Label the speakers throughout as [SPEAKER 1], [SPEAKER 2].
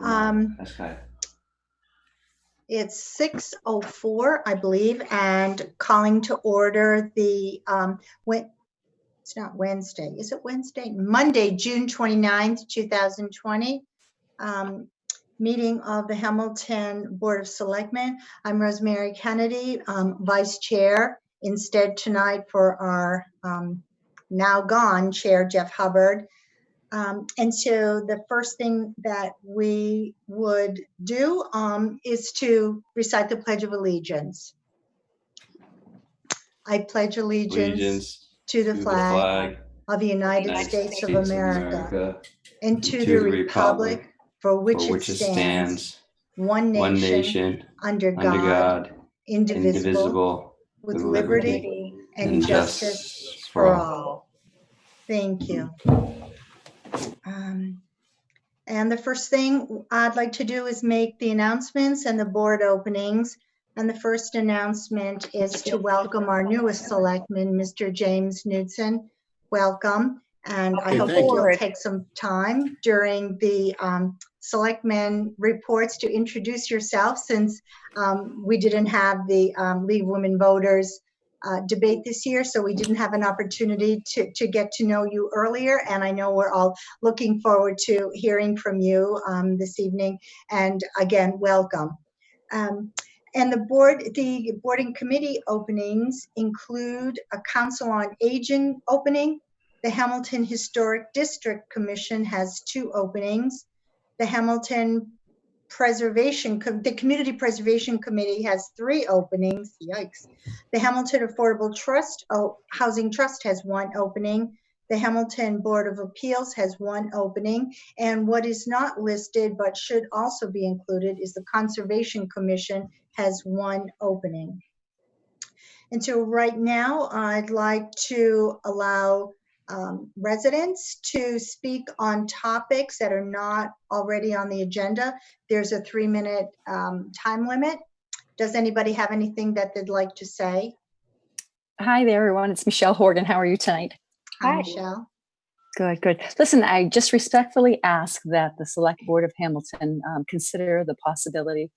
[SPEAKER 1] That's kind of.
[SPEAKER 2] It's 6:04, I believe, and calling to order the, it's not Wednesday, is it Wednesday? Monday, June 29th, 2020, meeting of the Hamilton Board of Selectmen. I'm Rosemary Kennedy, Vice Chair, instead tonight for our now gone Chair, Jeff Hubbard. And so the first thing that we would do is to recite the Pledge of Allegiance. I pledge allegiance to the flag of the United States of America and to the republic for which it stands, one nation, under God, indivisible, with liberty and justice for all. Thank you. And the first thing I'd like to do is make the announcements and the board openings. And the first announcement is to welcome our newest selectman, Mr. James Knudsen. Welcome. And I hope that you'll take some time during the selectmen reports to introduce yourself, since we didn't have the League of Women Voters debate this year, so we didn't have an opportunity to get to know you earlier, and I know we're all looking forward to hearing from you this evening. And again, welcome. And the board and committee openings include a Council on Aging opening. The Hamilton Historic District Commission has 2 openings. The Hamilton the Community Preservation Committee has 3 openings. Yikes. The Hamilton Affordable Housing Trust has 1 opening. The Hamilton Board of Appeals has 1 opening. And what is not listed but should also be included is the Conservation Commission has 1 opening. And so right now I'd like to allow residents to speak on topics that are not already on the agenda. There's a 3-minute time limit. Does anybody have anything that they'd like to say?
[SPEAKER 3] Hi there, everyone. It's Michelle Horgan. How are you tonight?
[SPEAKER 2] Hi, Michelle.
[SPEAKER 3] Good, good. Listen, I just respectfully ask that the Select Board of Hamilton consider the possibility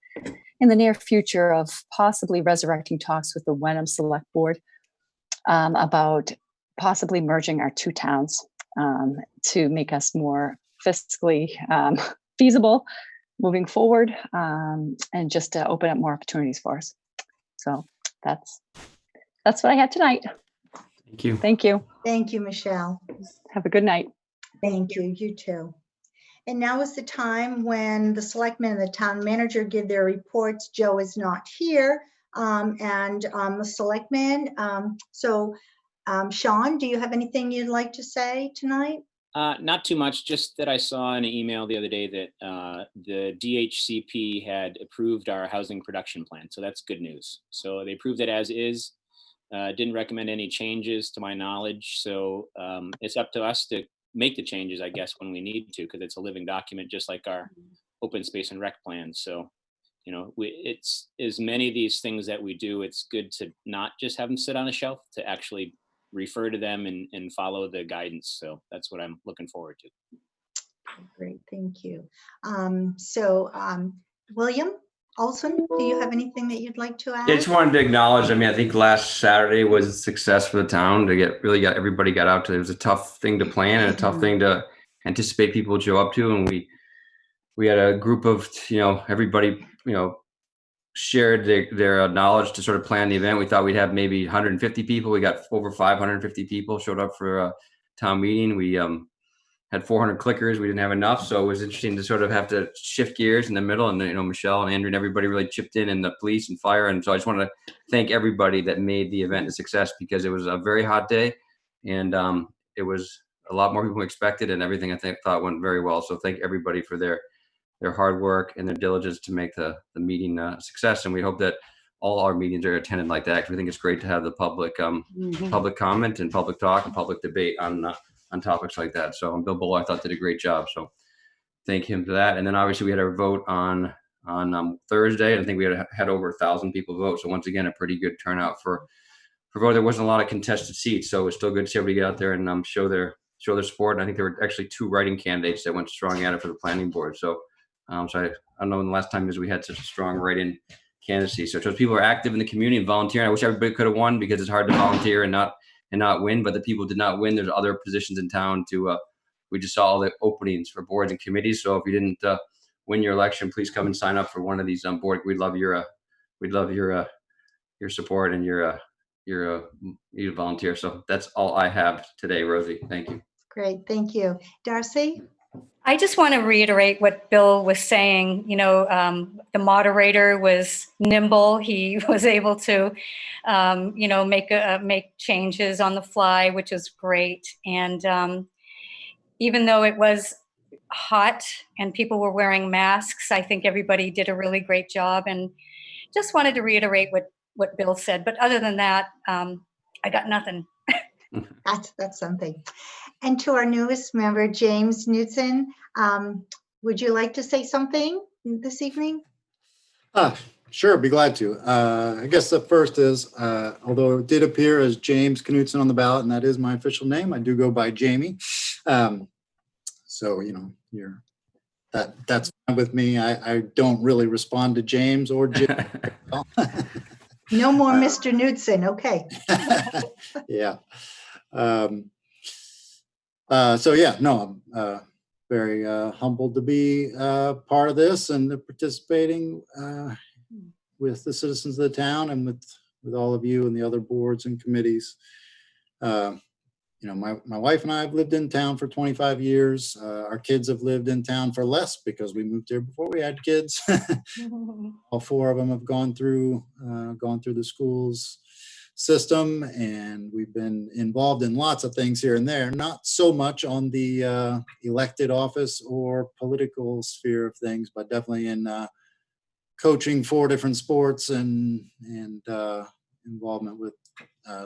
[SPEAKER 3] in the near future of possibly resurrecting talks with the Wenham Select Board about possibly merging our 2 towns to make us more fiscally feasible moving forward, and just to open up more opportunities for us. So that's what I had tonight.
[SPEAKER 1] Thank you.
[SPEAKER 3] Thank you.
[SPEAKER 2] Thank you, Michelle.
[SPEAKER 3] Have a good night.
[SPEAKER 2] Thank you. You too. And now is the time when the selectmen and the town manager give their reports. Joe is not here, and the selectmen. Sean, do you have anything you'd like to say tonight?
[SPEAKER 4] Not too much, just that I saw in an email the other day that the DHCP had approved our housing production plan. So that's good news. So they approved it as is, didn't recommend any changes to my knowledge. So it's up to us to make the changes, I guess, when we need to, because it's a living document, just like our open space and rec plan. So, you know, it's as many of these things that we do, it's good to not just have them sit on a shelf, to actually refer to them and follow the guidance. So that's what I'm looking forward to.
[SPEAKER 2] Great, thank you. William Olson, do you have anything that you'd like to add?
[SPEAKER 1] Yeah, I just wanted to acknowledge, I mean, I think last Saturday was a success for the town to everybody got out to. It was a tough thing to plan and a tough thing to anticipate people would show up to. And we had a group of, everybody, shared their knowledge to sort of plan the event. We thought we'd have maybe 150 people. We got over 550 people showed up for a town meeting. We had 400 clickers. We didn't have enough. So it was interesting to sort of have to shift gears in the middle. And, Michelle and Andrew and everybody really chipped in, and the police and fire. And so I just wanted to thank everybody that made the event a success, because it was a very hot day, and it was a lot more people than expected, and everything I thought went very well. So thank everybody for their hard work and their diligence to make the meeting a success. And we hope that all our meetings are attended like that, because we think it's great to have the public public comment and public talk and public debate on topics like that. So Bill Bull, I thought, did a great job. So thank him for that. And then obviously we had our vote on Thursday. I think we had over 1,000 people vote. So once again, a pretty good turnout for vote. There wasn't a lot of contested seats, so it was still good to see everybody get out there and show their support. And I think there were actually 2 writing candidates that went strong at it for the planning board. So So I don't know when the last time is we had such a strong write-in candidacy. So it shows people are active in the community and volunteering. I wish everybody could have won because it's hard to volunteer and not win. But the people did not win. There's other positions in town to. We just saw all the openings for boards and committees. So if you didn't win your election, please come and sign up for one of these board. We'd love your support and your volunteer. So that's all I have today, Rosie. Thank you.
[SPEAKER 2] Great, thank you. Darcy?
[SPEAKER 5] I just want to reiterate what Bill was saying. You know, the moderator was nimble. He was able to, you know, make changes on the fly, which is great. And even though it was hot and people were wearing masks, I think everybody did a really great job. And just wanted to reiterate what Bill said. But other than that, I got nothing.
[SPEAKER 2] That's something. And to our newest member, James Knudsen, would you like to say something this evening?
[SPEAKER 6] Sure, be glad to. I guess the first is, although it did appear as James Knudsen on the ballot, and that is my official name, I do go by Jamie. So, you know, that's fine with me. I don't really respond to James or Jim.
[SPEAKER 2] No more Mr. Knudsen, okay.
[SPEAKER 6] Yeah. So yeah, no, I'm very humbled to be part of this and participating with the citizens of the town and with all of you and the other boards and committees. You know, my wife and I have lived in town for 25 years. Our kids have lived in town for less because we moved here before we had kids. All four of them have gone through the schools system, and we've been involved in lots of things here and there, not so much on the elected office or political sphere of things, but definitely in coaching 4 different sports and involvement with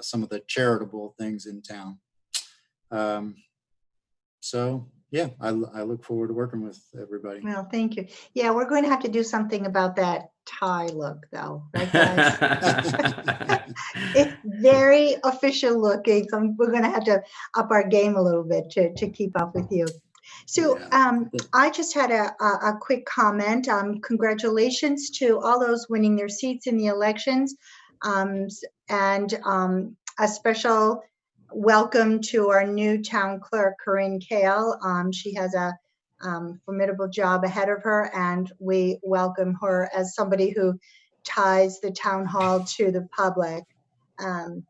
[SPEAKER 6] some of the charitable things in town. So yeah, I look forward to working with everybody.
[SPEAKER 2] Well, thank you. Yeah, we're going to have to do something about that tie look though, right guys? It's very official looking, so we're going to have to up our game a little bit to keep up with you. So I just had a quick comment. Congratulations to all those winning their seats in the elections, and a special welcome to our new town clerk, Corinne Kale. She has a formidable job ahead of her, and we welcome her as somebody who ties the town hall to the public. And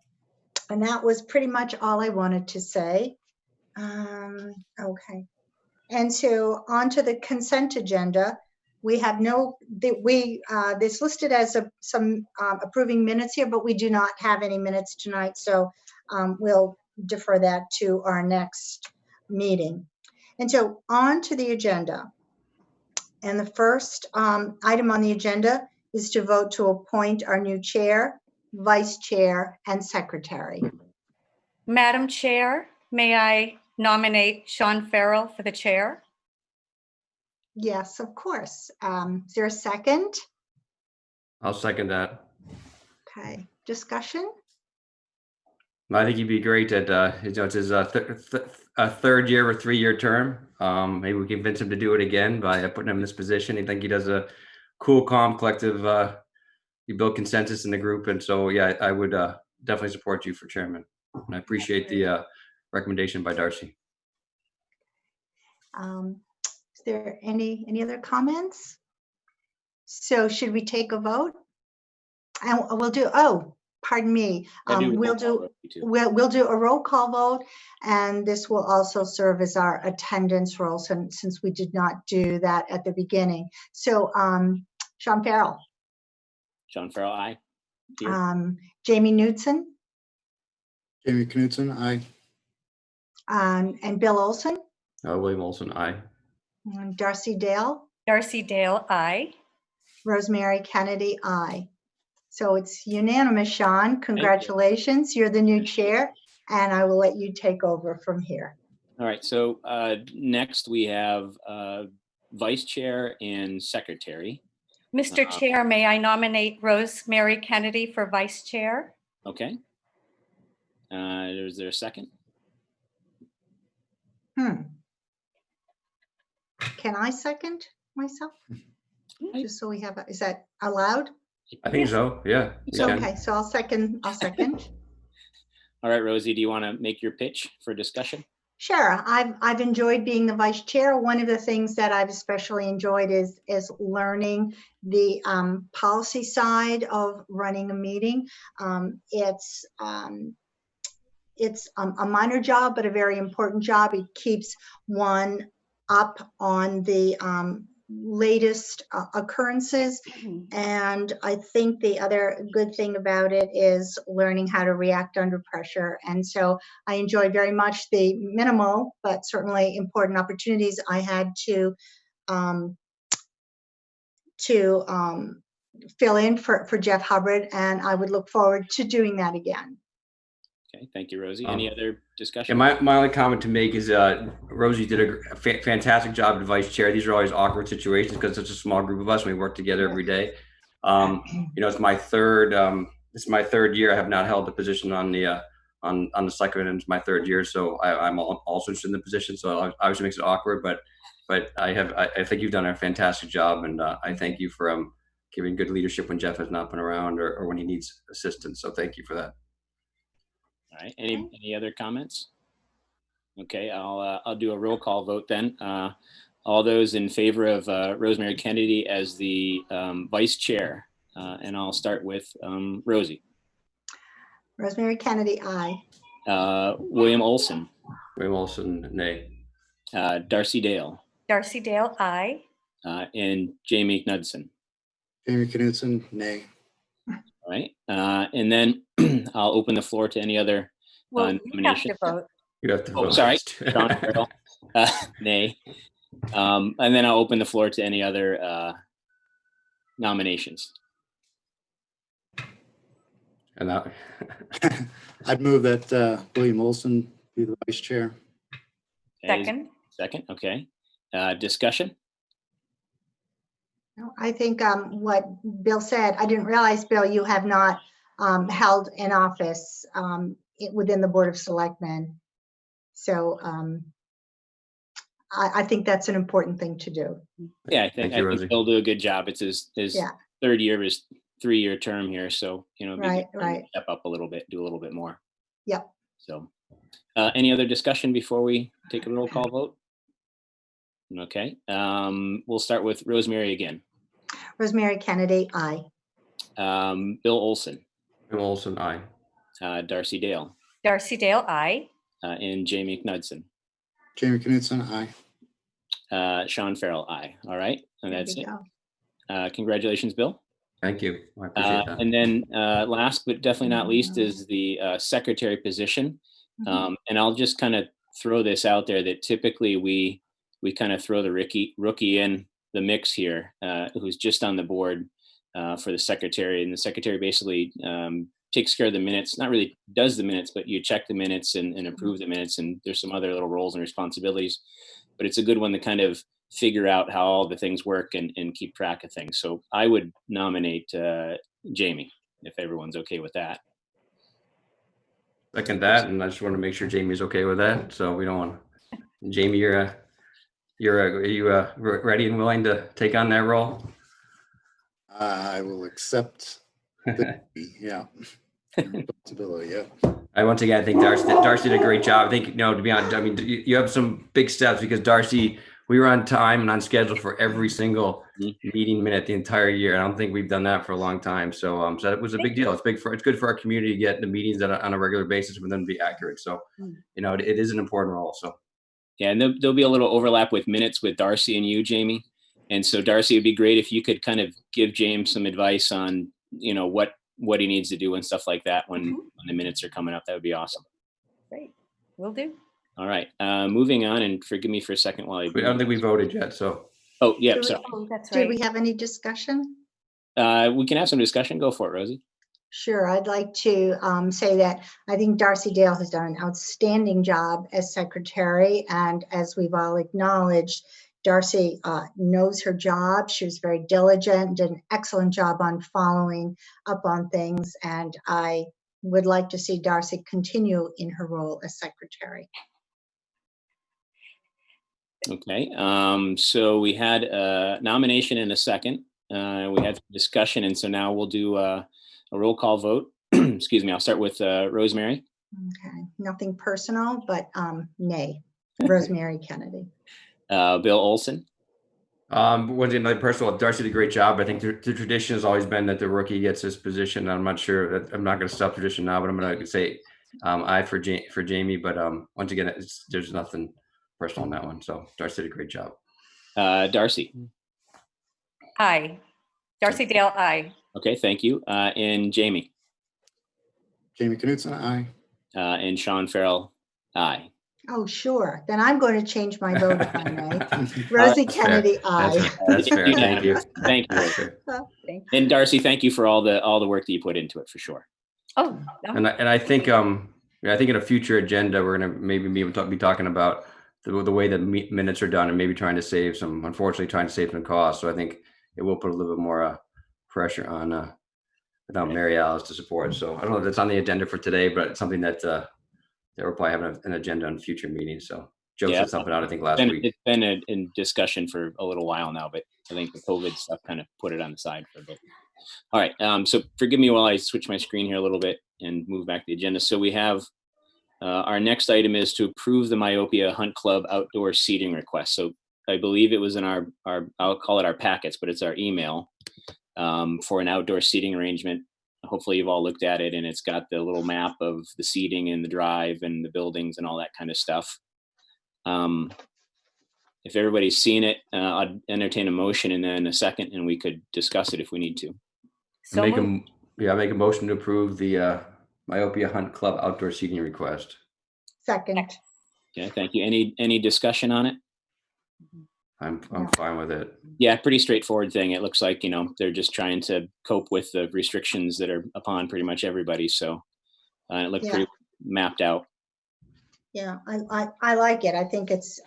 [SPEAKER 2] that was pretty much all I wanted to say. Okay. And so on to the consent agenda. We have this listed as some approving minutes here, but we do not have any minutes tonight. So we'll defer that to our next meeting. And so on to the agenda. And the first item on the agenda is to vote to appoint our new chair, vice chair, and secretary.
[SPEAKER 5] Madam Chair, may I nominate Sean Farrell for the chair?
[SPEAKER 2] Yes, of course. Is there a second?
[SPEAKER 1] I'll second that.
[SPEAKER 2] Okay, discussion?
[SPEAKER 1] I think he'd be great at, it's his third year or 3-year term. Maybe we can convince him to do it again by putting him in this position. I think he does a cool, calm, collective, you build consensus in the group. And so, yeah, I would definitely support you for chairman. And I appreciate the recommendation by Darcy.
[SPEAKER 2] Is there any other comments? So should we take a vote? And we'll do, pardon me. We'll do a roll call vote, and this will also serve as our attendance roll since we did not do that at the beginning. So Sean Farrell.
[SPEAKER 4] Sean Farrell, aye.
[SPEAKER 2] Jamie Knudsen.
[SPEAKER 6] Jamie Knudsen, aye.
[SPEAKER 2] And Bill Olson.
[SPEAKER 1] William Olson, aye.
[SPEAKER 2] And Darcy Dale.
[SPEAKER 5] Darcy Dale, aye.
[SPEAKER 2] Rosemary Kennedy, aye. So it's unanimous, Sean. Congratulations. You're the new chair, and I will let you take over from here.
[SPEAKER 4] All right, so next we have vice chair and secretary.
[SPEAKER 5] Mr. Chair, may I nominate Rosemary Kennedy for vice chair?
[SPEAKER 4] Okay. Is there a second?
[SPEAKER 2] Can I second? myself?
[SPEAKER 4] I-
[SPEAKER 2] Just so we have, is that allowed?
[SPEAKER 1] I think so. Yeah. you
[SPEAKER 4] So-
[SPEAKER 1] can.
[SPEAKER 2] Okay, so I'll second.
[SPEAKER 4] All right, Rosie, do you want to make your pitch for discussion?
[SPEAKER 2] Sure, I've enjoyed being the vice chair. One of the things that I've especially enjoyed is learning the policy side of running a meeting. It's a minor job, but a very important job. It keeps one up on the latest occurrences. And I think the other good thing about it is learning how to react under pressure. And so I enjoyed very much the minimal, but certainly important opportunities I had to fill in for Jeff Hubbard. And I would look forward to doing that again.
[SPEAKER 4] Okay, thank you, Rosie. Any other
[SPEAKER 1] Yeah,
[SPEAKER 4] discussion?
[SPEAKER 1] my only comment to make is Rosie did a fantastic job as vice chair. These are always awkward situations because it's a small group of us and we work together every day. It's my third year. I have not held the position on the selectmen, and it's my third year, so I'm also interested in the position. So it obviously makes it awkward, but I think you've done a fantastic job, and I thank you for giving good leadership when Jeff has not been around or when he needs assistance. So thank you for that.
[SPEAKER 4] All right, any other comments? Okay, I'll do a roll call vote then. All those in favor of Rosemary Kennedy as the vice chair, and I'll start with Rosie.
[SPEAKER 2] Rosemary Kennedy, aye.
[SPEAKER 4] William Olson,
[SPEAKER 1] William Olson, nay.
[SPEAKER 4] Darcy Dale,
[SPEAKER 5] Darcy Dale, aye.
[SPEAKER 4] and Jamie Knudsen.
[SPEAKER 6] Jamie Knudsen, nay.
[SPEAKER 4] All right, and then I'll open the floor to any other
[SPEAKER 5] Well, you have
[SPEAKER 4] nomination.
[SPEAKER 5] to vote.
[SPEAKER 1] You have to
[SPEAKER 4] Oh,
[SPEAKER 1] vote.
[SPEAKER 4] sorry, Sean Farrell, nay. And then I'll open the floor to any other nominations.
[SPEAKER 1] And that,
[SPEAKER 6] I'd move that William Olson be the vice chair.
[SPEAKER 4] Okay,
[SPEAKER 5] Second.
[SPEAKER 4] Okay. Discussion?
[SPEAKER 2] No, I think what Bill said, I didn't realize, Bill, you have not held an office within the Board of Selectmen. So I think that's an important thing to do.
[SPEAKER 4] Yeah, I think
[SPEAKER 1] Rosie.
[SPEAKER 4] he'll do a good job. It's his
[SPEAKER 2] Yeah.
[SPEAKER 4] third year of his 3-year term here. So, it'd be
[SPEAKER 2] Right,
[SPEAKER 4] good to
[SPEAKER 2] right.
[SPEAKER 4] step up a little bit, do a little bit more.
[SPEAKER 2] Yep.
[SPEAKER 4] So any other discussion before we take a roll call vote? Okay. We'll start with Rosemary again.
[SPEAKER 2] Rosemary Kennedy, aye.
[SPEAKER 4] Bill Olson,
[SPEAKER 1] William Olson, aye.
[SPEAKER 4] Darcy Dale,
[SPEAKER 5] Darcy Dale, aye.
[SPEAKER 4] and Jamie Knudsen.
[SPEAKER 6] Jamie Knudsen, aye.
[SPEAKER 4] Sean Farrell, aye. All right. And
[SPEAKER 2] There
[SPEAKER 4] that's
[SPEAKER 2] we
[SPEAKER 4] it.
[SPEAKER 2] go.
[SPEAKER 4] Congratulations, Bill.
[SPEAKER 1] Thank you. I appreciate that.
[SPEAKER 4] And then last but definitely not least is the secretary position. And I'll just kind of throw this out there that typically we kind of throw the rookie in the mix here, who's just on the board for the secretary. And the secretary basically takes care of the minutes, not really does the minutes, but you check the minutes and approve the minutes. And there's some other little roles and responsibilities, but it's a good one to kind of figure out how all the things work and keep track of things. So I would nominate Jamie, if everyone's okay with that.
[SPEAKER 1] Second that, and I just want to make sure Jamie's okay with that. So we don't want Jamie. Are you ready and willing to take on that role?
[SPEAKER 6] I will accept yeah. Responsibility, yeah.
[SPEAKER 1] Once again, I think Darcy did a great job. I think, to be honest, I mean, you have some big steps because Darcy, we were on time and on schedule for every single meeting minute the entire year. I don't think we've done that for a long time. So, so it was a big deal. It's good for our community to get the meetings on a regular basis for them to be accurate. So, it is an important role. So.
[SPEAKER 4] Yeah, and there'll be a little overlap with minutes with Darcy and you, Jamie. And so Darcy, it'd be great if you could kind of give James some advice on, what he needs to do and stuff like that when the minutes are coming up. That would be awesome.
[SPEAKER 5] Great. Will do.
[SPEAKER 4] All right. Moving on, and forgive me for a second while
[SPEAKER 1] I don't think we voted yet. So.
[SPEAKER 4] Oh, yeah.
[SPEAKER 2] Do we-
[SPEAKER 4] Sorry.
[SPEAKER 5] Oh, that's
[SPEAKER 2] Did
[SPEAKER 5] right.
[SPEAKER 2] we have any discussion?
[SPEAKER 4] We can have some discussion. Go for it, Rosie.
[SPEAKER 2] Sure, I'd like to say that I think Darcy Dale has done an outstanding job as secretary. And as we've all acknowledged, Darcy knows her job. She was very diligent, did an excellent job on following up on things. And I would like to see Darcy continue in her role as secretary.
[SPEAKER 4] Okay, so we had a nomination and a second. We had discussion, and so now we'll do a roll call vote. Excuse me, I'll start with Rosemary.
[SPEAKER 2] Okay, nothing personal, but nay. Rosemary Kennedy.
[SPEAKER 4] Bill Olson.
[SPEAKER 1] Was another personal. Darcy did a great job. I think the tradition has always been that the rookie gets this position. I'm not sure that I'm not going to stop tradition now, but I'm going to say aye for Jamie. But once again, there's nothing personal on that one. So Darcy did a great job.
[SPEAKER 4] Darcy.
[SPEAKER 5] Aye. Darcy Dale, aye.
[SPEAKER 4] Okay, thank you. And Jamie.
[SPEAKER 6] Jamie Knutson, aye.
[SPEAKER 4] And Sean Farrell, aye.
[SPEAKER 2] Oh, sure. Then I'm going to change my vote if I may. Rosie
[SPEAKER 1] That's
[SPEAKER 2] Kennedy,
[SPEAKER 1] fair.
[SPEAKER 2] aye.
[SPEAKER 1] That's fair. Thank you.
[SPEAKER 4] Thank you.
[SPEAKER 1] That's fair.
[SPEAKER 4] And Darcy, thank you for all the work that you put into it, for sure.
[SPEAKER 5] Oh, no.
[SPEAKER 1] And I think I think in a future agenda we're gonna maybe be talking about the way that minutes are done and maybe unfortunately trying to save some costs. So I think it will put a little bit more pressure on without Mary Alice to support. So I don't know if that's on the agenda for today, but it's something that we're probably having an agenda on future meetings. So Joe said something out I think last week.
[SPEAKER 4] It's been in discussion for a little while now, but I think the COVID stuff kind of put it on the side for a bit. All right, so forgive me while I switch my screen here a little bit and move back to the agenda. So we have our next item is to approve the Myopia Hunt Club outdoor seating request. So I believe it was in our I'll call it our packets, but it's our email for an outdoor seating arrangement. Hopefully you've all looked at it, and it's got the little map of the seating and the drive and the buildings and all that kind of stuff. If everybody's seen it, I'd entertain a motion and then a second, and we could discuss it if we need to.
[SPEAKER 5] So
[SPEAKER 1] make
[SPEAKER 5] moved.
[SPEAKER 1] a motion to approve the Myopia Hunt Club outdoor seating request.
[SPEAKER 2] Second.
[SPEAKER 4] Okay, thank you. Any discussion on it?
[SPEAKER 1] I'm fine with it.
[SPEAKER 4] Yeah, pretty straightforward thing. It looks like, they're just trying to cope with the restrictions that are upon pretty much everybody. So it looked pretty mapped out.
[SPEAKER 2] Yeah, I like it. I think it's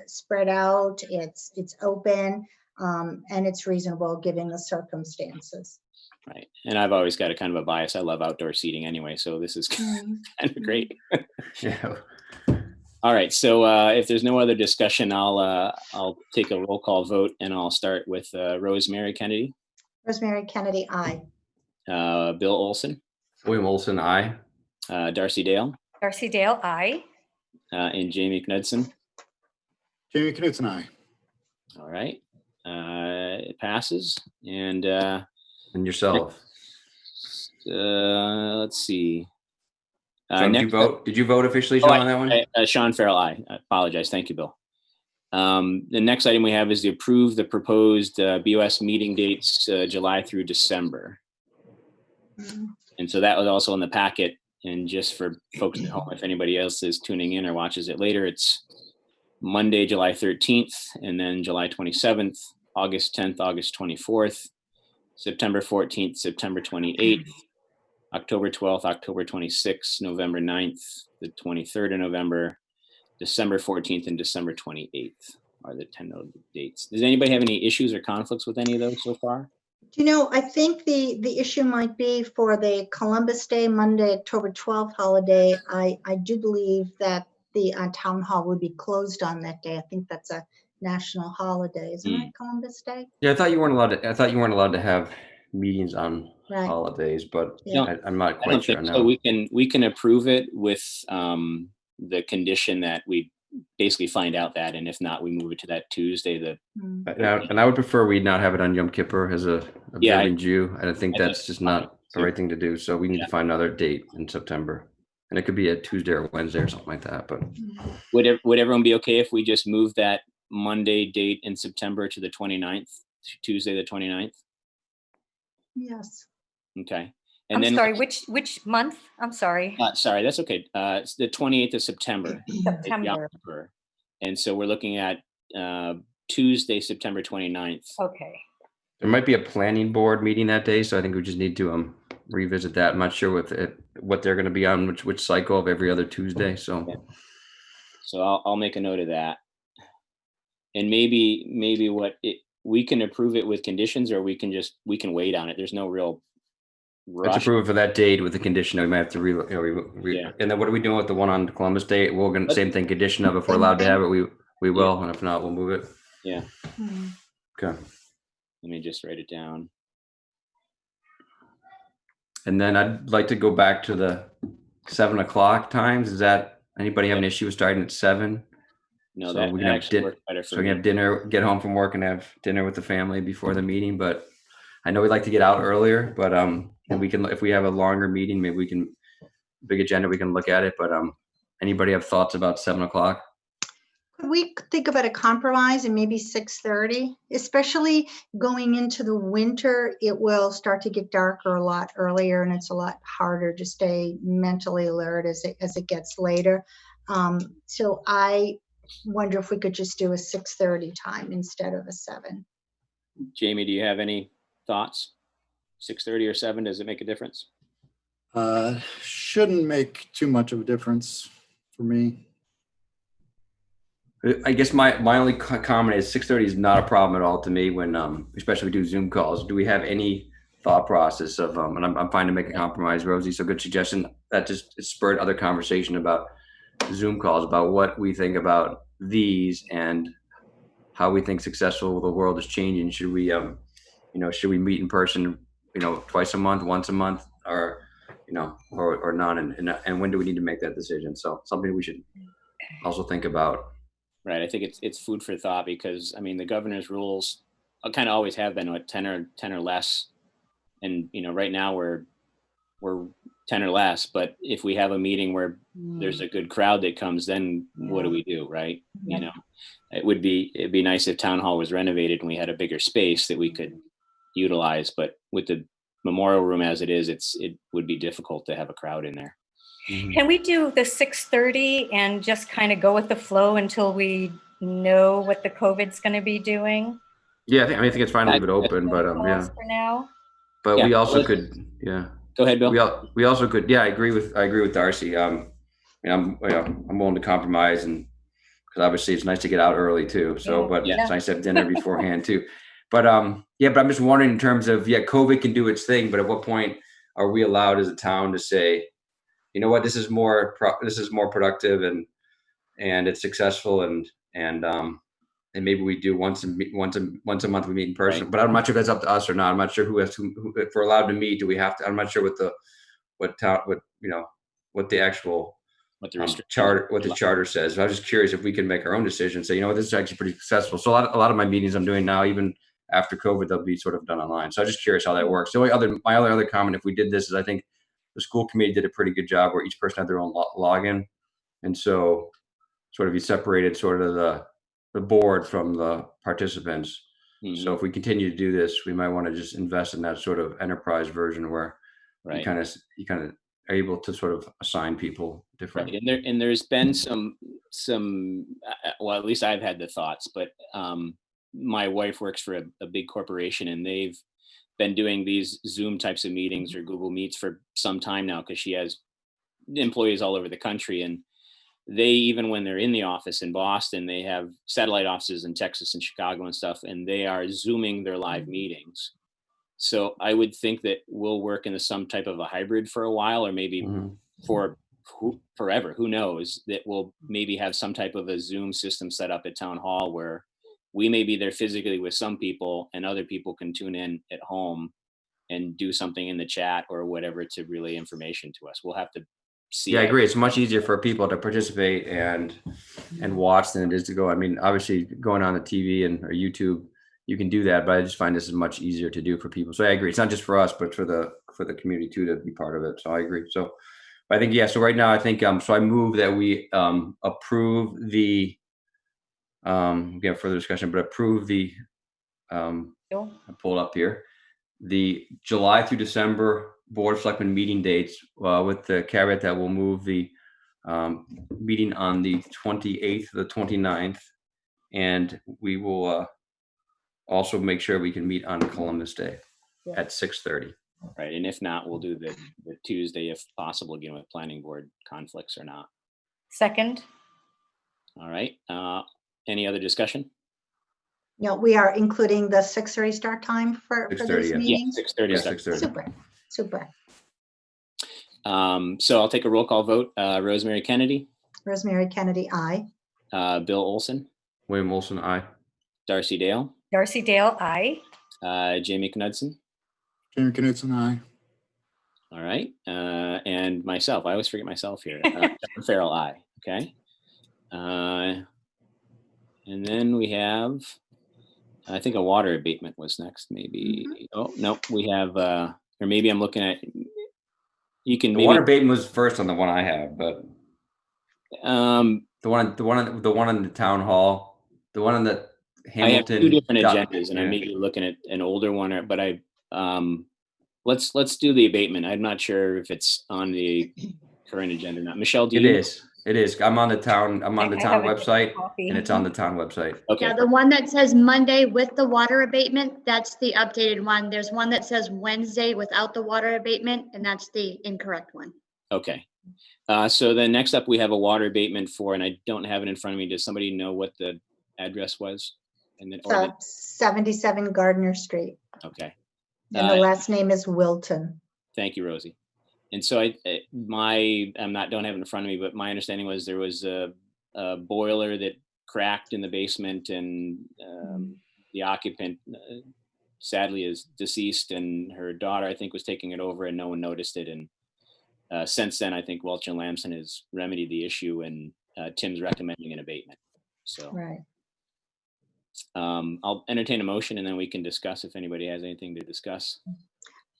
[SPEAKER 2] spread out. It's open, and it's reasonable given the circumstances.
[SPEAKER 4] Right. And I've always got a kind of a bias. I love outdoor seating anyway, so this is kind of great.
[SPEAKER 1] Yeah.
[SPEAKER 4] All right. So if there's no other discussion, I'll take a roll call vote, and I'll start with Rosemary Kennedy.
[SPEAKER 2] Rosemary Kennedy, aye.
[SPEAKER 4] Bill Olson.
[SPEAKER 1] William Olson, aye.
[SPEAKER 4] Darcy Dale.
[SPEAKER 5] Darcy Dale, aye.
[SPEAKER 4] And Jamie Knudsen.
[SPEAKER 6] Jamie Knutson, aye.
[SPEAKER 4] All right. It passes. And
[SPEAKER 1] yourself.
[SPEAKER 4] Let's see.
[SPEAKER 1] Sean, did you vote officially, Sean, on that one?
[SPEAKER 4] Sean Farrell, aye. I apologize. Thank you, Bill. The next item we have is to approve the proposed BOS meeting dates, July through December. And so that was also in the packet. And just for folks at home, if anybody else is tuning in or watches it later, it's Monday, July 13th, and then July 27th, August 10th, August 24th, September 14th, September 28th, October 12th, October 26th, November 9th, the 23rd of November, December 14th, and December 28th are the 10 dates. Does anybody have any issues or conflicts with any of those so far?
[SPEAKER 2] I think the issue might be for the Columbus Day, Monday, October 12th holiday. I do believe that the town hall would be closed on that day. I think that's a national holiday, isn't it, Columbus Day?
[SPEAKER 1] Yeah, I thought you weren't allowed to have meetings on holidays, but
[SPEAKER 2] Yeah.
[SPEAKER 1] I'm not quite sure.
[SPEAKER 4] So we can approve it with the condition that we basically find out that, and if not, we move it to that Tuesday.
[SPEAKER 1] And I would prefer we not have it on Yom Kippur as a observing Jew. And I think that's just not the right thing to do. So we need to find another date in September, and it could be a Tuesday or Wednesday or something like that. But
[SPEAKER 4] would everyone be okay if we just move that Monday date in September to the 29th, Tuesday the 29th?
[SPEAKER 2] Yes.
[SPEAKER 4] Okay.
[SPEAKER 5] And I'm sorry, which month? I'm sorry.
[SPEAKER 4] Sorry, that's okay. It's the 28th of September.
[SPEAKER 5] September.
[SPEAKER 4] And so we're looking at Tuesday, September 29th.
[SPEAKER 5] Okay.
[SPEAKER 1] There might be a planning board meeting that day, so I think we just need to revisit that. I'm not sure what they're going to be on, which cycle of every other Tuesday. So
[SPEAKER 4] I'll make a note of that. And maybe we can approve it with conditions, or we can wait on it. There's no real rush.
[SPEAKER 1] Let's approve it for that date with the condition that we might have to And then what are we doing with the one on Columbus Day? We're going to same thing, condition of if we're allowed to have it, we will, and if not, we'll move it.
[SPEAKER 4] Yeah,
[SPEAKER 1] Okay.
[SPEAKER 4] let me just write it down.
[SPEAKER 1] And then I'd like to go back to the 7 o'clock times. Is that, anybody have an issue with starting at 7?
[SPEAKER 4] No,
[SPEAKER 1] So
[SPEAKER 4] that
[SPEAKER 1] we can have
[SPEAKER 4] actually works better
[SPEAKER 1] So
[SPEAKER 4] for
[SPEAKER 1] we can
[SPEAKER 4] me.
[SPEAKER 1] have dinner, get home from work and have dinner with the family before the meeting, but I know we'd like to get out earlier, but, and we can, if we have a longer meeting, maybe we can, big agenda, we can look at it, but, anybody have thoughts about 7 o'clock?
[SPEAKER 2] Could we think about a compromise and maybe 6:30, especially going into the winter? It will start to get darker a lot earlier, and it's a lot harder to stay mentally alert as it gets later. So I wonder if we could just do a 6:30 time instead of a 7.
[SPEAKER 4] Jamie, do you have any thoughts? 6:30 or 7, does it make a difference?
[SPEAKER 6] Shouldn't make too much of a difference for me.
[SPEAKER 1] I guess my only comment is 6:30 is not a problem at all to me when, especially if we do Zoom calls. Do we have any thought process of, and I'm fine to make a compromise, Rosie, so good suggestion. That just spurred other conversation about Zoom calls, about what we think about these and how we think successful the world is changing. Should we, should we meet in person, twice a month, once a month, or, or none? And when do we need to make that decision? So something we should also think about.
[SPEAKER 4] Right. I think it's food for thought because I mean the governor's rules kind of always have been what 10 or less, and right now we're 10 or less. But if we have a meeting where there's a good crowd that comes, then what do we do? Right.
[SPEAKER 2] Yeah.
[SPEAKER 4] It'd be nice if town hall was renovated and we had a bigger space that we could utilize. But with the memorial room as it is, it would be difficult to have a crowd in there.
[SPEAKER 5] Can we do the 6:30 and just kind of go with the flow until we know what the COVID's going to be doing?
[SPEAKER 1] Yeah, I think it's fine to leave it open, but
[SPEAKER 5] Pause
[SPEAKER 1] yeah.
[SPEAKER 5] for now.
[SPEAKER 1] But
[SPEAKER 4] Yeah,
[SPEAKER 1] we also
[SPEAKER 4] well,
[SPEAKER 1] could, yeah.
[SPEAKER 4] Go ahead, Bill.
[SPEAKER 1] We also could, yeah. I agree with Darcy. I'm willing to compromise, and because obviously it's nice to get out early too. So, but
[SPEAKER 5] Yeah.
[SPEAKER 1] it's nice to have dinner beforehand too. But but I'm just wondering in terms of, COVID can do its thing, but at what point are we allowed as a town to say, you know what, this is more productive and it's successful and maybe we do once a month we meet in person.
[SPEAKER 4] Right.
[SPEAKER 1] But I'm not sure if that's up to us or not. I'm not sure who if we're allowed to meet. Do we have to? I'm not sure what the actual
[SPEAKER 4] What the restrictions
[SPEAKER 1] charter, what the charter says. I was just curious if we can make our own decision. Say, this is actually pretty successful. So a lot of my meetings I'm doing now, even after COVID, they'll be sort of done online. So I'm just curious how that works. My other comment, if we did this, is I think the school committee did a pretty good job where each person had their own login, and so sort of you separated sort of the board from the participants.
[SPEAKER 4] Mhm.
[SPEAKER 1] So if we continue to do this, we might want to just invest in that sort of enterprise version where you kind of are able to sort of assign people different.
[SPEAKER 4] Right. And there's been some well, at least I've had the thoughts, but my wife works for a big corporation and they've been doing these Zoom types of meetings or Google Meets for some time now because she has employees all over the country, and they, even when they're in the office in Boston, they have satellite offices in Texas and Chicago and stuff, and they are Zooming their live meetings. So I would think that we'll work in some type of a hybrid for a while, or maybe for forever, who knows, that we'll maybe have some type of a Zoom system set up at town hall where we may be there physically with some people and other people can tune in at home and do something in the chat or whatever to relay information to us. We'll have to see.
[SPEAKER 1] Yeah, I agree. It's much easier for people to participate and watch than it is to go. I mean, obviously going on the TV or YouTube, you can do that, but I just find this is much easier to do for people. So I agree. It's not just for us, but for the community too, to be part of it. So I agree. So I think, so right now I think, so I move that we approve the, we have further discussion, but approve the, I pull it up here, the July through December Board of Selectmen meeting dates, with the caveat that we'll move the meeting on the 28th, the 29th, and we will also make sure we can meet on Columbus Day at 6:30.
[SPEAKER 4] Right, and if not, we'll do the Tuesday if possible, again with planning board conflicts or not.
[SPEAKER 5] Second.
[SPEAKER 4] All right. Any other discussion?
[SPEAKER 2] No, we are including the 6:30 start time for
[SPEAKER 1] 6:30,
[SPEAKER 2] those
[SPEAKER 1] yeah.
[SPEAKER 2] meetings?
[SPEAKER 4] 6:30.
[SPEAKER 1] Yeah,
[SPEAKER 4] start.
[SPEAKER 1] 6:30.
[SPEAKER 2] Super.
[SPEAKER 4] So I'll take a roll call vote. Rosemary Kennedy,
[SPEAKER 2] Rosemary Kennedy, aye.
[SPEAKER 4] Bill Olson,
[SPEAKER 1] William Olson, aye.
[SPEAKER 4] Darcy Dale,
[SPEAKER 5] Darcy Dale, aye.
[SPEAKER 4] Jamie Knudsen.
[SPEAKER 6] Jamie Knutson, aye.
[SPEAKER 4] All right. And myself, I always forget myself here. John Farrell, aye. Okay. And then we have, I think a water abatement was next, maybe. Oh, no, we have, or maybe I'm looking at, you can
[SPEAKER 1] The
[SPEAKER 4] maybe,
[SPEAKER 1] water abatement was first on the one I have, but
[SPEAKER 4] um,
[SPEAKER 1] the one in the town hall, the one in the
[SPEAKER 4] I have two
[SPEAKER 1] Hamilton.
[SPEAKER 4] different agendas and I
[SPEAKER 1] yeah.
[SPEAKER 4] may be looking at an older one, but let's do the abatement. I'm not sure if it's on the current agenda or not. Michelle, do
[SPEAKER 1] It
[SPEAKER 4] you?
[SPEAKER 1] is. It is. I'm on the town
[SPEAKER 5] I have a different
[SPEAKER 1] website,
[SPEAKER 5] copy.
[SPEAKER 1] and it's on the town website.
[SPEAKER 4] Okay.
[SPEAKER 7] Yeah, the one that says Monday with the water abatement, that's the updated one. There's one that says Wednesday without the water abatement, and that's the incorrect one.
[SPEAKER 4] Okay. So then next up, we have a water abatement for, and I don't have it in front of me. Does somebody know what the address was? And then,
[SPEAKER 2] So 77 Gardner Street,
[SPEAKER 4] okay.
[SPEAKER 2] and the last name is Wilton.
[SPEAKER 4] Thank you, Rosie. And so don't have it in front of me, but my understanding was there was a boiler that cracked in the basement, and the occupant sadly is deceased, and her daughter, I think, was taking it over and no one noticed it. And since then, I think Welch and Lamson has remedied the issue, and Tim's recommending an abatement. So
[SPEAKER 2] Right.
[SPEAKER 4] I'll entertain a motion and then we can discuss if anybody has anything to discuss.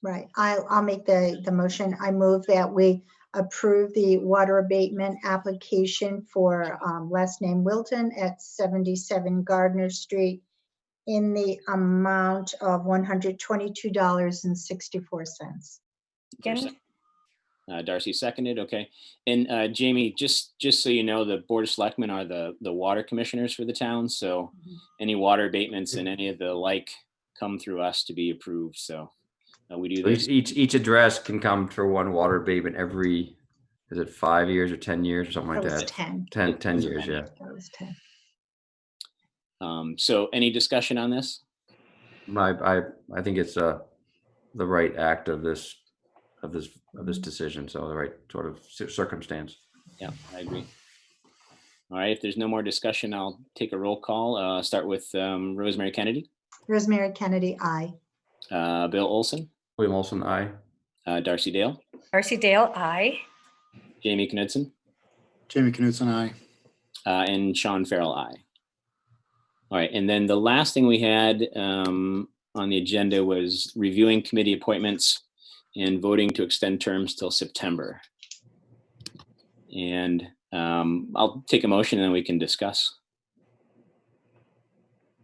[SPEAKER 2] Right. I'll make the motion. I move that we approve the water abatement application for last name Wilton at 77 Gardner Street in the amount of $122.64.
[SPEAKER 5] Second.
[SPEAKER 4] Darcy seconded. Okay. And Jamie, just so you know, the Board of Selectmen are the water commissioners for the town. So any water abatements and any of the like come through us to be approved. So we do
[SPEAKER 1] So
[SPEAKER 4] this.
[SPEAKER 1] each address can come for one water abatement every, is it 5 years or 10 years or something like
[SPEAKER 2] That was
[SPEAKER 1] that?
[SPEAKER 2] 10.
[SPEAKER 1] 10 years, yeah.
[SPEAKER 2] That was 10.
[SPEAKER 4] So any discussion on this?
[SPEAKER 1] I think it's the right act of this decision. So the right sort of circumstance.
[SPEAKER 4] Yeah, I agree. All right. If there's no more discussion, I'll take a roll call. Start with Rosemary Kennedy,
[SPEAKER 2] Rosemary Kennedy, aye.
[SPEAKER 4] Bill Olson,
[SPEAKER 1] William Olson, aye.
[SPEAKER 4] Darcy Dale,
[SPEAKER 5] Darcy Dale, aye.
[SPEAKER 4] Jamie Knudsen,
[SPEAKER 6] Jamie Knutson, aye.
[SPEAKER 4] and Sean Farrell, aye. All right. And then the last thing we had on the agenda was reviewing committee appointments and voting to extend terms till September. And I'll take a motion and then we can discuss.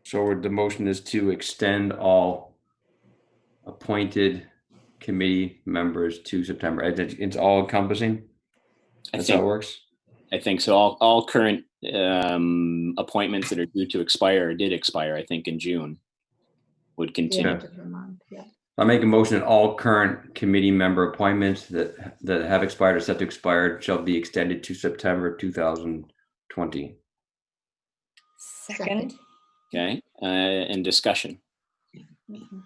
[SPEAKER 1] So the motion is to extend all appointed committee members to September. It's all encompassing. That's how it works.
[SPEAKER 4] I think so. All current appointments that are due to expire or did expire, I think, in June would
[SPEAKER 2] The
[SPEAKER 4] continue.
[SPEAKER 2] end of the month, yeah.
[SPEAKER 1] I make a motion that all current committee member appointments that have expired or set to expire shall be extended to September 2020.
[SPEAKER 5] Second.
[SPEAKER 4] Okay. And discussion.
[SPEAKER 2] Mhm.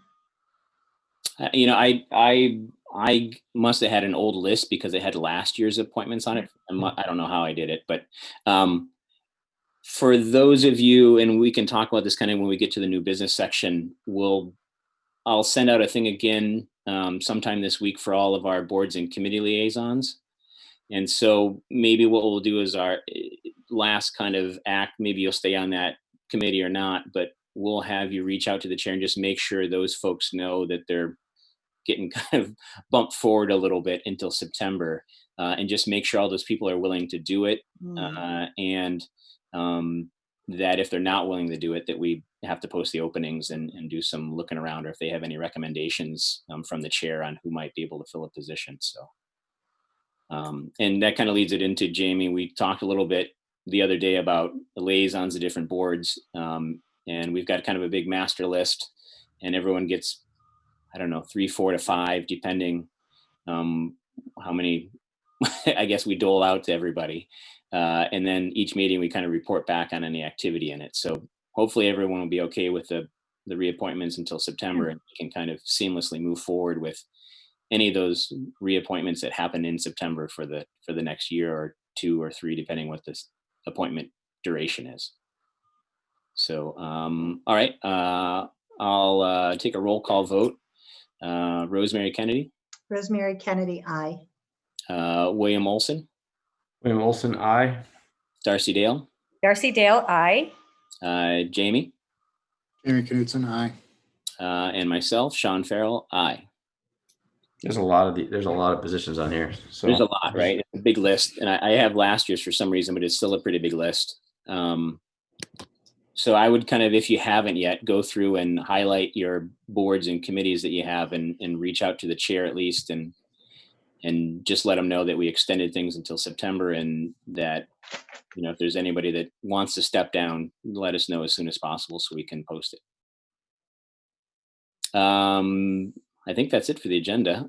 [SPEAKER 4] I must have had an old list because it had last year's appointments on it. I don't know how I did it, but for those of you, and we can talk about this kind of when we get to the new business section, I'll send out a thing again sometime this week for all of our boards and committee liaisons. And so maybe what we'll do is our last kind of act, maybe you'll stay on that committee or not, but we'll have you reach out to the chair and just make sure those folks know that they're getting kind of bumped forward a little bit until September, and just make sure all those people are willing to do it. And that if they're not willing to do it, that we have to post the openings and do some looking around, or if they have any recommendations from the chair on who might be able to fill a position. So, and that kind of leads it into Jamie. We talked a little bit the other day about the liaisons of different boards, and we've got kind of a big master list, and everyone gets, I don't know, 3, 4 to 5, depending how many, I guess, we dole out to everybody. And then each meeting we kind of report back on any activity in it. So hopefully everyone will be okay with the reappointments until September, and we can kind of seamlessly move forward with any of those reappointments that happen in September for the next year or 2 or 3, depending what this appointment duration is. So, all right, I'll take a roll call vote. Rosemary Kennedy,
[SPEAKER 2] Rosemary Kennedy, aye.
[SPEAKER 4] William Olson,
[SPEAKER 1] William Olson, aye.
[SPEAKER 4] Darcy Dale,
[SPEAKER 5] Darcy Dale, aye.
[SPEAKER 4] Jamie,
[SPEAKER 6] Jamie Knutson, aye.
[SPEAKER 4] and myself, Sean Farrell, aye.
[SPEAKER 1] There's a lot of positions on here. So
[SPEAKER 4] There's a lot, right? It's a big list, and I have last year's for some reason, but it's still a pretty big list. So I would kind of, if you haven't yet, go through and highlight your boards and committees that you have, and reach out to the chair at least, and just let them know that we extended things until September, and that, you know, if there's anybody that wants to step down, let us know as soon as possible so we can post it. I think that's it for the agenda.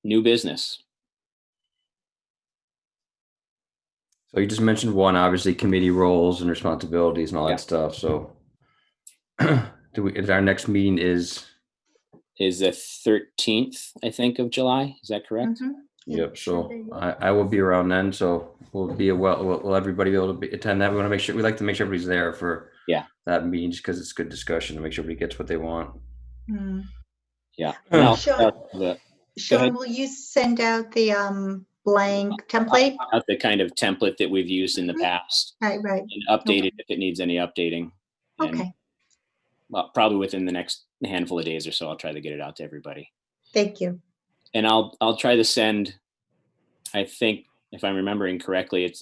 [SPEAKER 4] New business.
[SPEAKER 1] So you just mentioned one, obviously committee roles and responsibilities and all
[SPEAKER 4] Yeah.
[SPEAKER 1] that stuff. So our next meeting is,
[SPEAKER 4] Is the 13th, I think, of July. Is that correct?
[SPEAKER 2] Mhm.
[SPEAKER 1] yep. So
[SPEAKER 2] should be.
[SPEAKER 1] I will be around then. So will everybody be able to attend that? We want to make sure, we like to make sure everybody's there for that meeting, just because it's good discussion to make sure everybody gets what they want.
[SPEAKER 2] Hmm.
[SPEAKER 4] Yeah.
[SPEAKER 1] Hmm.
[SPEAKER 2] Sean, will you send out the blank template?
[SPEAKER 4] Out the kind of template that we've used in the past,
[SPEAKER 2] Right.
[SPEAKER 4] and update it if it needs any updating. And,
[SPEAKER 2] Okay,
[SPEAKER 4] well, probably within the next handful of days or so, I'll try to get it out to everybody.
[SPEAKER 2] thank you.
[SPEAKER 4] And I'll try to send, I think, if I'm remembering correctly,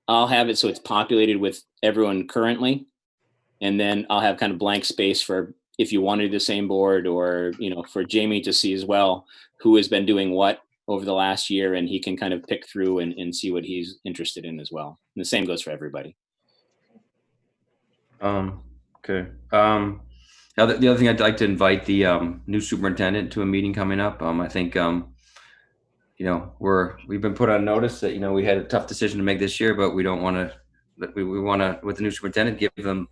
[SPEAKER 4] I'll have it so it's populated with everyone currently, and then I'll have kind of blank space for if you want to do the same board, or, you know, for Jamie to see as well who has been doing what over the last year, and he can kind of pick through and see what he's interested in as well. And the same goes for everybody.
[SPEAKER 1] Okay. Now the other thing, I'd like to invite the new superintendent to a meeting coming up. I think you know, we've been put on notice that, you know, we had a tough decision to make this year, but we don't want to. We want to, with the new superintendent, give them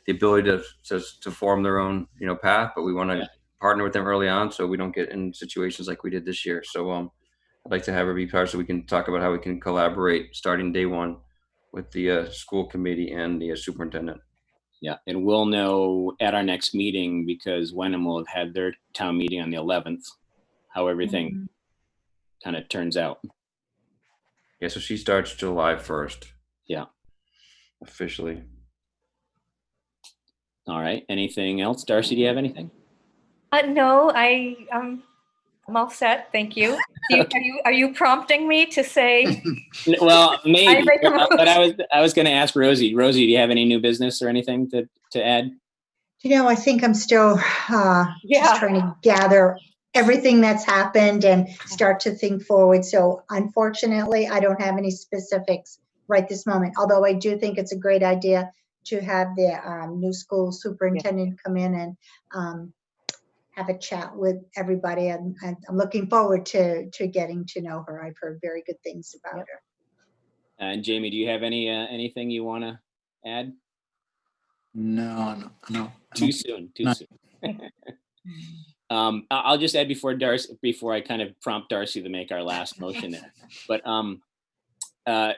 [SPEAKER 1] the ability to form their own, you know, path. But we want to partner with them early on, so we don't get in situations like we did this year. So I'd like to have her be part, so we can talk about how we can collaborate starting day one with the school committee and the superintendent.
[SPEAKER 4] Yeah, and we'll know at our next meeting, because Wenham will have had their town meeting on the 11th, how everything kind of turns out.
[SPEAKER 1] Yeah, so she starts July 1st.
[SPEAKER 4] Yeah.
[SPEAKER 1] Officially.
[SPEAKER 4] All right. Anything else? Darcy, do you have anything?
[SPEAKER 5] No, I'm all set. Thank you. Are you prompting me to say?
[SPEAKER 4] Well, maybe.
[SPEAKER 5] make a
[SPEAKER 4] But I was going to ask Rosie. Rosie, do you have any new business or anything to add?
[SPEAKER 2] You know, I think I'm still just trying to gather everything that's happened and start to think forward. So unfortunately, I don't have any specifics right this moment, although I do think it's a great idea to have the new school superintendent come in and have a chat with everybody. And I'm looking forward to getting to know her. I've heard very good things about her.
[SPEAKER 4] And Jamie, do you have anything you want to add?
[SPEAKER 6] No.
[SPEAKER 4] Too soon. I'll just add before I kind of prompt Darcy to make our last motion there. But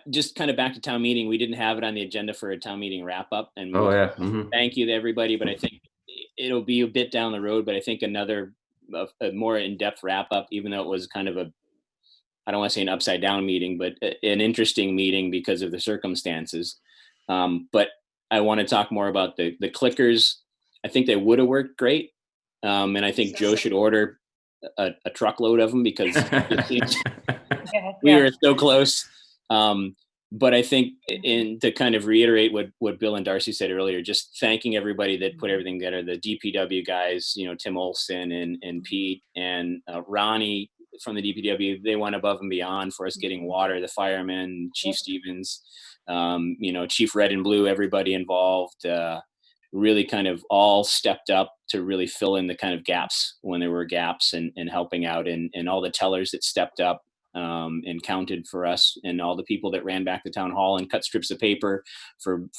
[SPEAKER 4] just kind of back to town meeting, we didn't have it on the agenda for a town meeting wrap up. And thank you to everybody, but I think it'll be a bit down the road, but I think a more in-depth wrap up, even though it was kind of I don't want to say an upside down meeting, but an interesting meeting because of the circumstances. But I want to talk more about the clickers. I think they would have worked great. And I think Joe should order a truckload of them, because we were so close. But I think to kind of reiterate what Bill and Darcy said earlier, just thanking everybody that put everything together, the DPW guys, you know, Tim Olson and Pete and Ronnie from the DPW, they went above and beyond for us getting water, the firemen, Chief Stevens, you know, Chief Red and Blue, everybody involved, really kind of all stepped up to really fill in the kind of gaps when there were gaps, and helping out, and all the tellers that stepped up and counted for us, and all the people that ran back to town hall and cut strips of paper for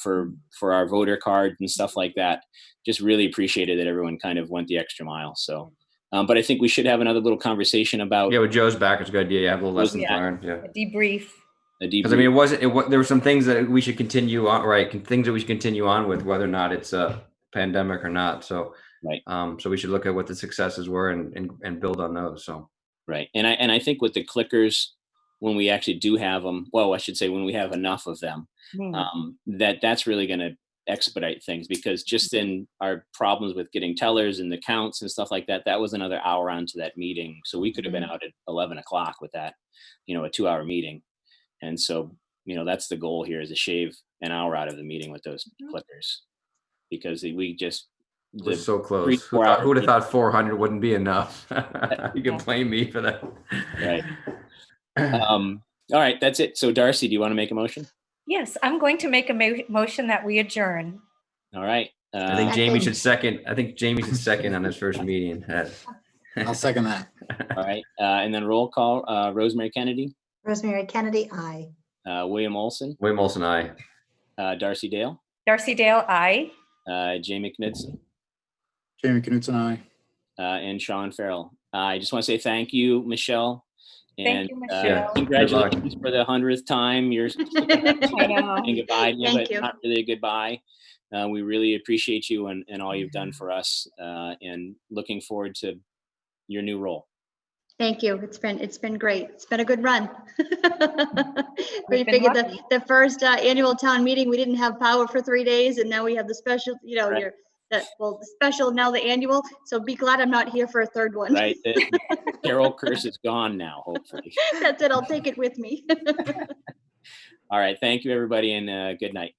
[SPEAKER 4] our voter card and stuff like that. Just really appreciated that everyone kind of went the extra mile. So, but I think we should have another little conversation about.
[SPEAKER 1] Yeah, with Joe's back, it's a good idea. You have a little lessons learned. Yeah.
[SPEAKER 5] A debrief.
[SPEAKER 4] a
[SPEAKER 1] Because I mean,
[SPEAKER 4] debrief.
[SPEAKER 1] there were some things that we should continue on, right? Things that we should continue on with, whether or not it's a pandemic or not. So,
[SPEAKER 4] Right.
[SPEAKER 1] So we should look at what the successes were and build on those. So,
[SPEAKER 4] Right. And I think with the clickers, when we actually do have them, well, I should say when we have enough of them, that's really going to expedite things, because just in our problems with getting tellers and the counts and stuff like that, that was another hour onto that meeting. So we could have been out at 11 o'clock with that, a 2-hour meeting. And so, that's the goal here, is to shave an hour out of the meeting with those clickers, because we just,
[SPEAKER 1] we're so close.
[SPEAKER 4] 3-4 hours.
[SPEAKER 1] Who would have thought 400 wouldn't be enough? You can blame me for that.
[SPEAKER 4] Right. All right, that's it. So Darcy, do you want to make a motion?
[SPEAKER 5] Yes, I'm going to make a motion that we adjourn.
[SPEAKER 4] All right.
[SPEAKER 1] I think Jamie
[SPEAKER 7] Second.
[SPEAKER 1] should second. I think Jamie should second on his first meeting.
[SPEAKER 6] I'll second that.
[SPEAKER 4] All right. And then roll call, Rosemary Kennedy,
[SPEAKER 2] Rosemary Kennedy, aye.
[SPEAKER 4] William Olson,
[SPEAKER 1] William Olson, aye.
[SPEAKER 4] Darcy Dale,
[SPEAKER 5] Darcy Dale, aye.
[SPEAKER 4] Jamie Knudsen,
[SPEAKER 6] Jamie Knutson, aye.
[SPEAKER 4] and Sean Farrell. I just want to say thank you, Michelle.
[SPEAKER 5] Thank
[SPEAKER 4] And
[SPEAKER 5] you, Michelle.
[SPEAKER 4] congratulations for the 100th time. You're
[SPEAKER 5] I know.
[SPEAKER 4] saying goodbye, yeah,
[SPEAKER 7] Thank
[SPEAKER 4] but
[SPEAKER 7] you.
[SPEAKER 4] not really a goodbye. We really appreciate you and all you've done for us, and looking forward to your new role.
[SPEAKER 7] Thank you. It's been great. It's been a good run. We
[SPEAKER 5] We've been
[SPEAKER 7] figured
[SPEAKER 5] lucky.
[SPEAKER 7] the first annual town meeting, we didn't have power for 3 days, and now we have the special,
[SPEAKER 4] Right.
[SPEAKER 7] the special, now the annual. So be glad I'm not here for a third one.
[SPEAKER 4] Right. The Carol curse is gone now, hopefully.
[SPEAKER 7] That's it. I'll take it with me.
[SPEAKER 4] All right. Thank you, everybody, and good night.